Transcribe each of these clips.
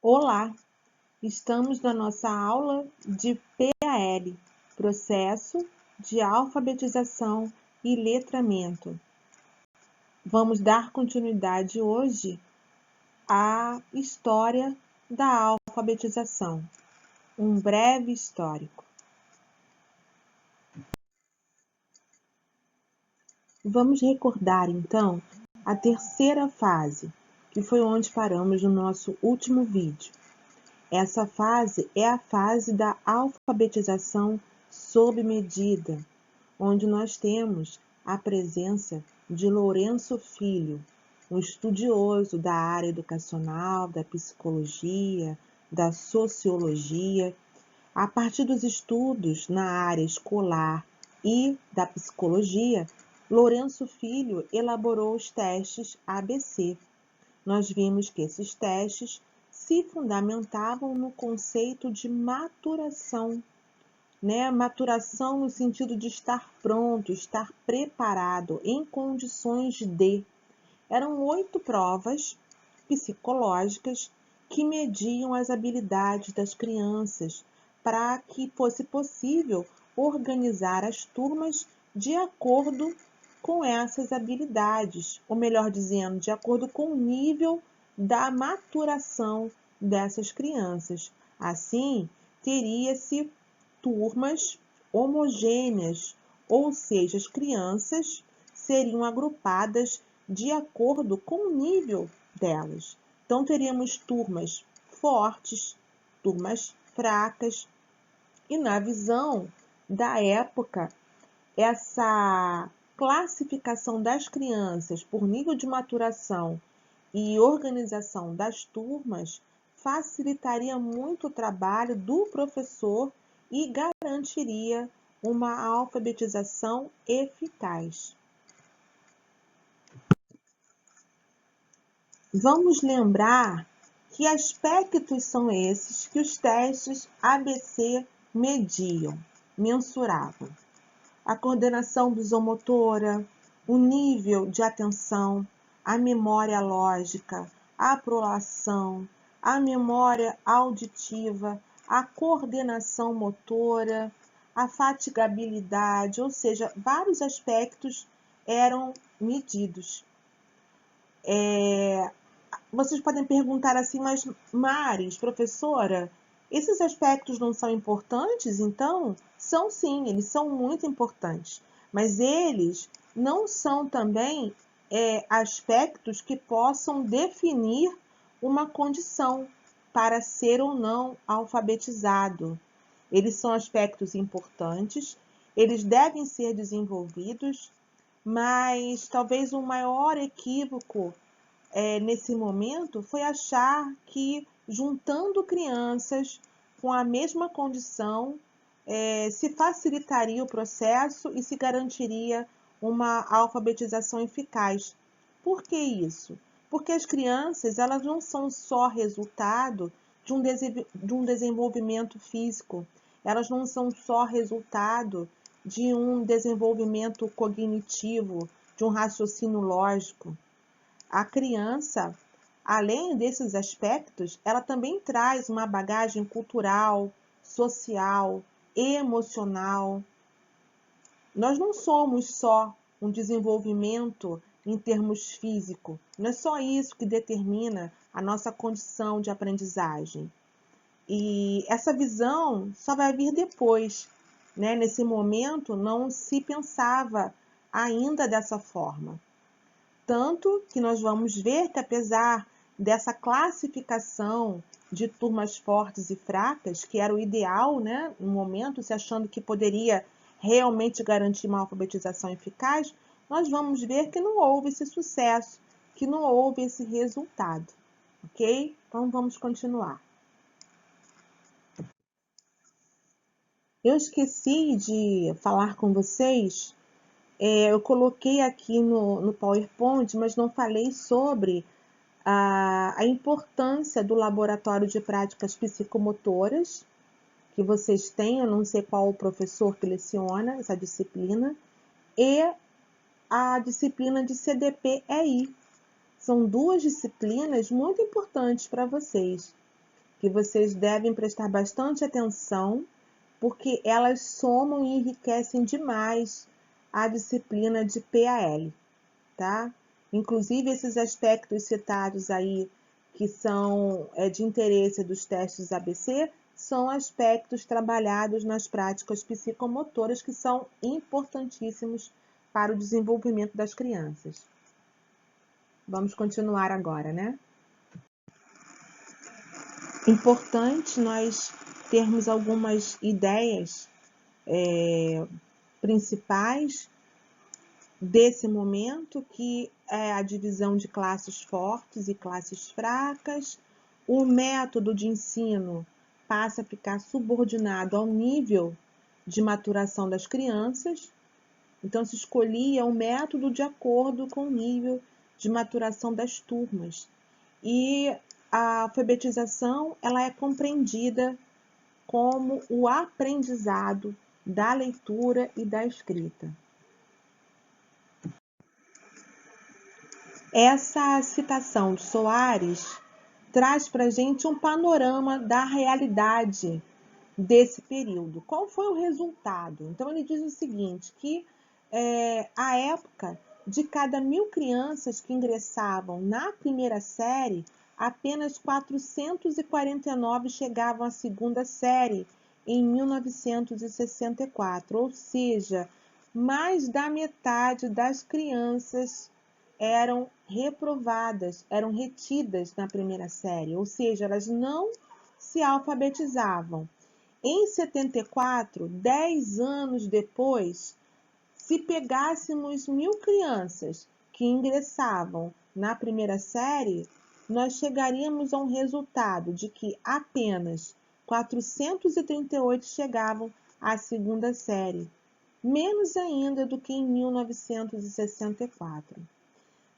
Olá, estamos na nossa aula de PAL, Processo de Alfabetização e Letramento. Vamos dar continuidade hoje à história da alfabetização, um breve histórico. Vamos recordar então a terceira fase, que foi onde paramos no nosso último vídeo. Essa fase é a fase da alfabetização sob medida, onde nós temos a presença de Lourenço Filho, um estudioso da área educacional, da psicologia, da sociologia. A partir dos estudos na área escolar e da psicologia, Lourenço Filho elaborou os testes ABC. Nós vimos que esses testes se fundamentavam no conceito de maturação, né? Maturação no sentido de estar pronto, estar preparado, em condições de. Eram 8 provas psicológicas que mediam as habilidades das crianças para que fosse possível organizar as turmas de acordo com essas habilidades, ou melhor dizendo, de acordo com o nível da maturação dessas crianças. Assim, teria-se turmas homogêneas, ou seja, as crianças seriam agrupadas de acordo com o nível delas. Então, teríamos turmas fortes, turmas fracas, e na visão da época, essa classificação das crianças por nível de maturação e organização das turmas facilitaria muito o trabalho do professor e garantiria uma alfabetização eficaz. Vamos lembrar que aspectos são esses que os testes ABC mediam, mensuravam: a coordenação visomotora, o nível de atenção, a memória lógica, a prolação, a memória auditiva, a coordenação motora, a fatigabilidade, ou seja, vários aspectos eram medidos. Vocês podem perguntar assim, mas Maris, professora, esses aspectos não são importantes? Então, são sim, eles são muito importantes, mas eles não são também aspectos que possam definir uma condição para ser ou não alfabetizado. Eles são aspectos importantes, eles devem ser desenvolvidos, mas talvez o maior equívoco nesse momento foi achar que juntando crianças com a mesma condição se facilitaria o processo e se garantiria uma alfabetização eficaz. Por que isso? Porque as crianças elas não são só resultado de um desenvolvimento físico, elas não são só resultado de um desenvolvimento cognitivo, de um raciocínio lógico. A criança, além desses aspectos, ela também traz uma bagagem cultural, social, emocional. Nós não somos só um desenvolvimento em termos físicos, não é só isso que determina a nossa condição de aprendizagem. E essa visão só vai vir depois, né? Nesse momento não se pensava ainda dessa forma. Tanto que nós vamos ver que, apesar dessa classificação de turmas fortes e fracas, que era o ideal, né, no momento, se achando que poderia realmente garantir uma alfabetização eficaz, nós vamos ver que não houve esse sucesso, que não houve esse resultado, ok? Então, vamos continuar. Eu esqueci de falar com vocês. Eu coloquei aqui no PowerPoint, mas não falei sobre a importância do laboratório de práticas psicomotoras que vocês têm, eu não sei qual o professor que leciona essa disciplina, e a disciplina de CDP-EI. São duas disciplinas muito importantes para vocês. que vocês devem prestar bastante atenção, porque elas somam e enriquecem demais a disciplina de PAL, tá? Inclusive, esses aspectos citados aí, que são de interesse dos testes ABC, são aspectos trabalhados nas práticas psicomotoras, que são importantíssimos para o desenvolvimento das crianças. Vamos continuar agora, né? Importante nós termos algumas ideias principais desse momento, que é a divisão de classes fortes e classes fracas. O método de ensino passa a ficar subordinado ao nível de maturação das crianças. Então, se escolhia um método de acordo com o nível de maturação das turmas. E a alfabetização, ela é compreendida como o aprendizado da leitura e da escrita. Essa citação de Soares traz para a gente um panorama da realidade desse período. Qual foi o resultado? Então, ele diz o seguinte, que à época, de cada 1.000 crianças que ingressavam na primeira série, apenas 449 chegavam à segunda série em 1964, ou seja, mais da metade das crianças eram reprovadas, eram retidas na primeira série, ou seja, elas não se alfabetizavam. Em 74, 10 anos depois, se pegássemos 1.000 crianças que ingressavam na primeira série, nós chegaríamos a um resultado de que apenas 438 chegavam à segunda série, menos ainda do que em 1964.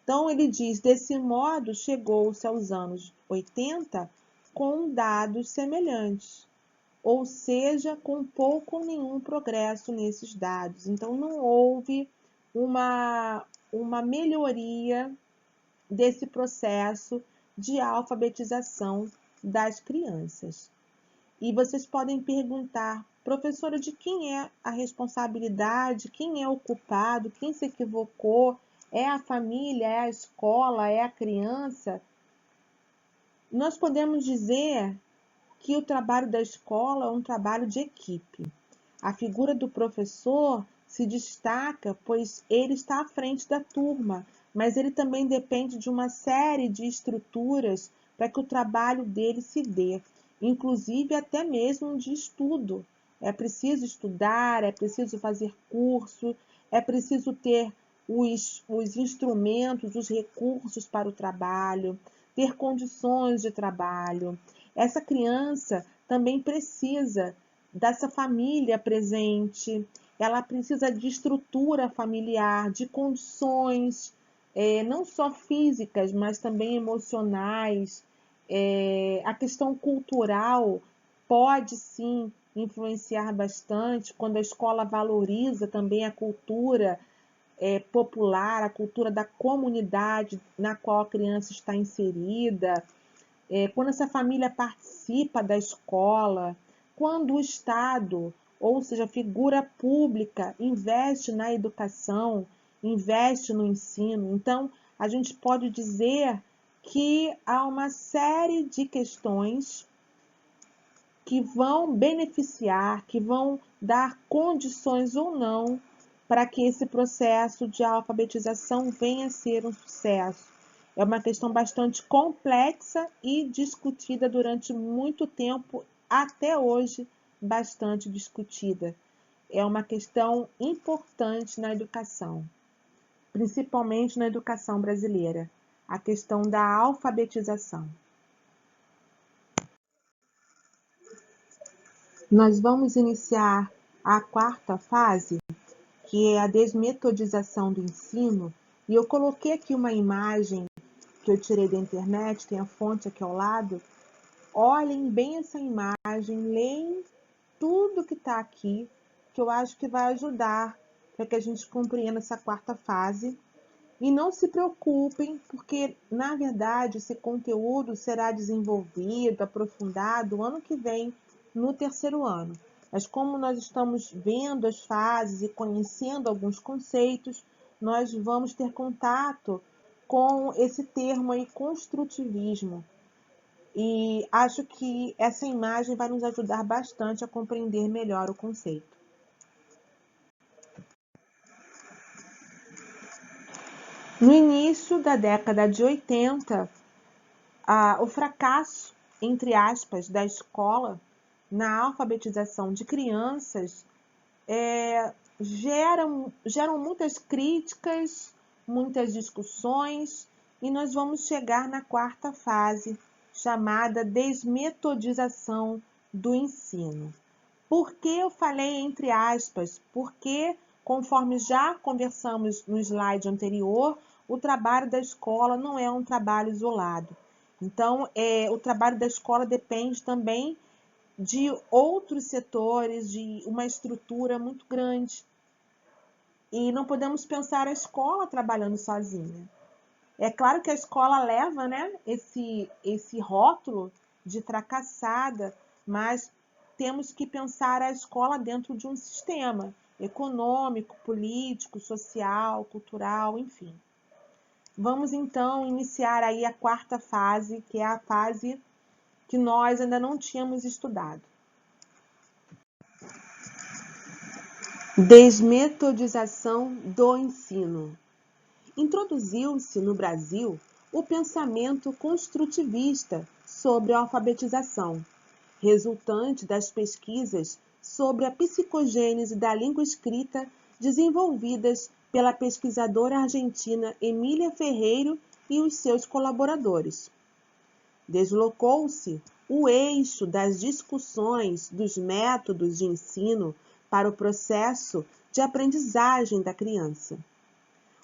Então, ele diz, desse modo, chegou-se aos anos 80 com dados semelhantes, ou seja, com pouco ou nenhum progresso nesses dados. Então, não houve uma melhoria desse processo de alfabetização das crianças. E vocês podem perguntar, professora, de quem é a responsabilidade, quem é o culpado, quem se equivocou? É a família, é a escola, é a criança? Nós podemos dizer que o trabalho da escola é um trabalho de equipe. A figura do professor se destaca, pois ele está à frente da turma, mas ele também depende de uma série de estruturas para que o trabalho dele se dê, inclusive até mesmo de estudo. É preciso estudar, é preciso fazer curso, é preciso ter os instrumentos, os recursos para o trabalho, ter condições de trabalho. Essa criança também precisa dessa família presente, ela precisa de estrutura familiar, de condições, não só físicas, mas também emocionais. A questão cultural pode sim influenciar bastante quando a escola valoriza também a cultura popular, a cultura da comunidade na qual a criança está inserida, quando essa família participa da escola, quando o Estado, ou seja, a figura pública, investe na educação, investe no ensino. Então, a gente pode dizer que há uma série de questões que vão beneficiar, que vão dar condições ou não para que esse processo de alfabetização venha a ser um sucesso. É uma questão bastante complexa e discutida durante muito tempo, até hoje bastante discutida. É uma questão importante na educação, principalmente na educação brasileira, a questão da alfabetização. Nós vamos iniciar a quarta fase, que é a desmetodização do ensino, e eu coloquei aqui uma imagem que eu tirei da internet, tem a fonte aqui ao lado. Olhem bem essa imagem, leem tudo que está aqui, que eu acho que vai ajudar para que a gente compreenda essa quarta fase. E não se preocupem, porque, na verdade, esse conteúdo será desenvolvido, aprofundado ano que vem, no terceiro ano. Mas como nós estamos vendo as fases e conhecendo alguns conceitos, nós vamos ter contato com esse termo aí, construtivismo. E acho que essa imagem vai nos ajudar bastante a compreender melhor o conceito. No início da década de 80, o fracasso, entre aspas, da escola na alfabetização de crianças geram muitas críticas, muitas discussões, e nós vamos chegar na quarta fase, chamada desmetodização do ensino. Por que eu falei entre aspas? Porque, conforme já conversamos no slide anterior, o trabalho da escola não é um trabalho isolado. Então, o trabalho da escola depende também de outros setores, de uma estrutura muito grande. E não podemos pensar a escola trabalhando sozinha. É claro que a escola leva, né, esse rótulo de fracassada, mas temos que pensar a escola dentro de um sistema econômico, político, social, cultural, enfim. Vamos então iniciar aí a quarta fase, que é a fase que nós ainda não tínhamos estudado. Desmetodização do ensino. Introduziu-se no Brasil o pensamento construtivista sobre a alfabetização, resultante das pesquisas sobre a psicogênese da língua escrita desenvolvidas pela pesquisadora argentina Emília Ferreiro e os seus colaboradores. Deslocou-se o eixo das discussões dos métodos de ensino para o processo de aprendizagem da criança.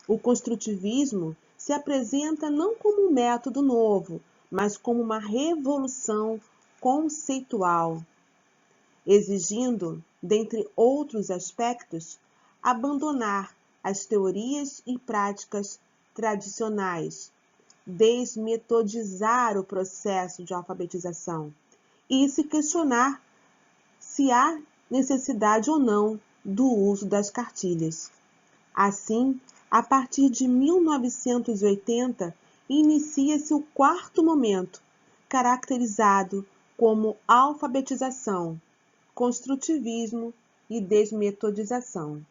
O construtivismo se apresenta não como um método novo, mas como uma revolução conceitual, exigindo, dentre outros aspectos, abandonar as teorias e práticas tradicionais, desmetodizar o processo de alfabetização e se questionar se há necessidade ou não do uso das cartilhas. Assim, a partir de 1980, inicia-se o quarto momento, caracterizado como alfabetização, construtivismo e desmetodização.